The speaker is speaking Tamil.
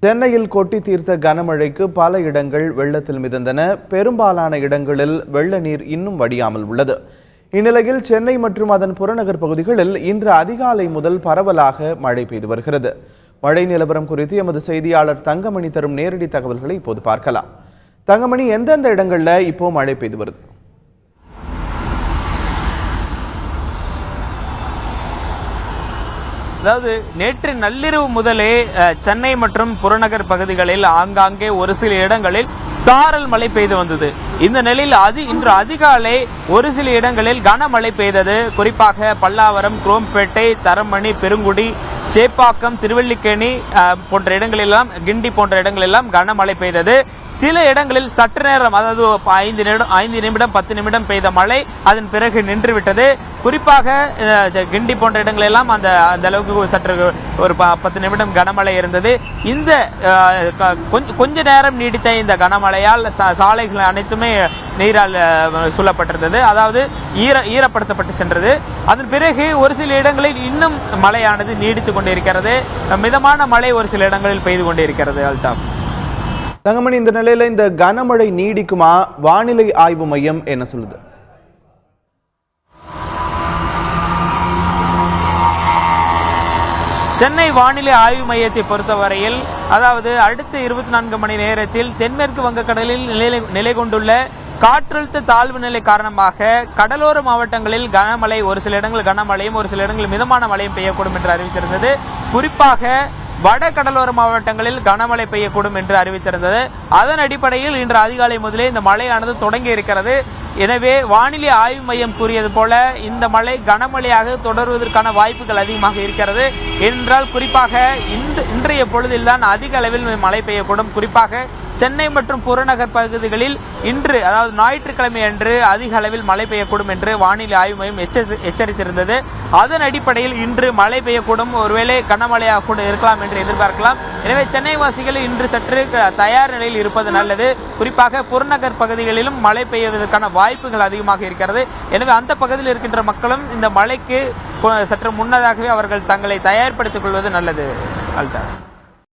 சென்னையில் கொட்டி தீர்த்த கனமழைக்கு பல இடங்கள் வெள்ளத்தில் மிதந்தன. பெரும்பாலான இடங்களில் வெள்ள நீர் இன்னும் வடியாமல் உள்ளது. இந்நிலையில் சென்னை மற்றும் அதன் புறநகர் பகுதிகளில் இன்று அதிகாலை முதல் பரவலாக மழை பெய்து வருகிறது. மழை நிலவரம் குறித்து எமது செய்தியாளர் தங்கமணி தரும் நேரடி தகவல்களை இப்போது பார்க்கலாம். தங்கமணி, எந்தெந்த இடங்கள்ல இப்போ மழை பெய்து வருது? அதாவது நேற்று நள்ளிரவு முதலே சென்னை மற்றும் புறநகர் பகுதிகளில் ஆங்காங்கே ஒரு சில இடங்களில் சாரல் மழை பெய்து வந்தது. இந்த நிலையில் இன்று அதிகாலை ஒரு சில இடங்களில் கனமழை பெய்தது. குறிப்பாக பல்லாவரம், குரோம்பேட்டை, தரமணி, பெருங்குடி, சேப்பாக்கம், திருவல்லிக்கேணி போன்ற இடங்களெல்லாம், கிண்டி போன்ற இடங்களெல்லாம் கனமழை பெய்தது. சில இடங்களில் சற்று நேரம், அதாவது 5 நிமிடம் 10 நிமிடம் பெய்த மழை அதன் பிறகு நின்றுவிட்டது. குறிப்பாக கிண்டி போன்ற இடங்களெல்லாம் அந்த அளவுக்கு சற்று ஒரு 10 நிமிடம் கனமழை இருந்தது. இந்த கொஞ்ச நேரம் நீடித்த இந்த கனமழையால் சாலைகள் அனைத்துமே நீரால் சூழப்பட்டிருந்தது, அதாவது ஈரப்படுத்தப்பட்டு சென்றது. அதன் பிறகு ஒரு சில இடங்களில் இன்னும் மழையானது நீடித்துக் கொண்டிருக்கிறது. மிதமான மழை ஒரு சில இடங்களில் பெய்து கொண்டிருக்கிறது. அல்டாஃப், தங்கமணி, இந்த நிலையில இந்த கனமழை நீடிக்குமா? வானிலை ஆய்வு மையம் என்ன சொல்லுது? சென்னை வானிலை ஆய்வு மையத்தை பொறுத்தவரையில், அதாவது அடுத்த 24 மணி நேரத்தில் தென்மேற்கு வங்கக்கடலில் நிலை கொண்டுள்ள காற்றழுத்த தாழ்வு நிலை காரணமாக கடலோர மாவட்டங்களில் கனமழை, ஒரு சில இடங்களில் கனமழையும் ஒரு சில இடங்களில் மிதமான மழையும் பெய்யக்கூடும் என்று அறிவித்திருந்தது. குறிப்பாக வட கடலோர மாவட்டங்களில் கனமழை பெய்யக்கூடும் என்று அறிவித்திருந்தது. அதன் அடிப்படையில் இன்று அதிகாலை முதலே இந்த மழையானது தொடங்கி இருக்கிறது. எனவே வானிலை ஆய்வு மையம் கூறியது போல இந்த மழை கனமழையாக தொடர்வதற்கான வாய்ப்புகள் அதிகமாக இருக்கிறது. ஏனென்றால் குறிப்பாக இன்றைய பொழுதில்தான் அதிக அளவில் மழை பெய்யக்கூடும். குறிப்பாக சென்னை மற்றும் புறநகர் பகுதிகளில் இன்று, அதாவது ஞாயிற்றுக்கிழமை அன்று அதிக அளவில் மழை பெய்யக்கூடும் என்று வானிலை ஆய்வு மையம் எச்சரித்திருந்தது. அதன் அடிப்படையில் இன்று மழை பெய்யக்கூடும், ஒருவேளை கனமழையாக கூட இருக்கலாம் என்று எதிர்பார்க்கலாம். எனவே சென்னை வாசிகள் இன்று சற்று தயார் நிலையில் இருப்பது நல்லது. குறிப்பாக புறநகர் பகுதிகளிலும் மழை பெய்வதற்கான வாய்ப்புகள் அதிகமாக இருக்கிறது. எனவே அந்த பகுதியில் இருக்கின்ற மக்களும் இந்த மழைக்கு சற்று முன்னதாகவே அவர்கள் தங்களை தயார்படுத்திக் கொள்வது நல்லது. அல்டா.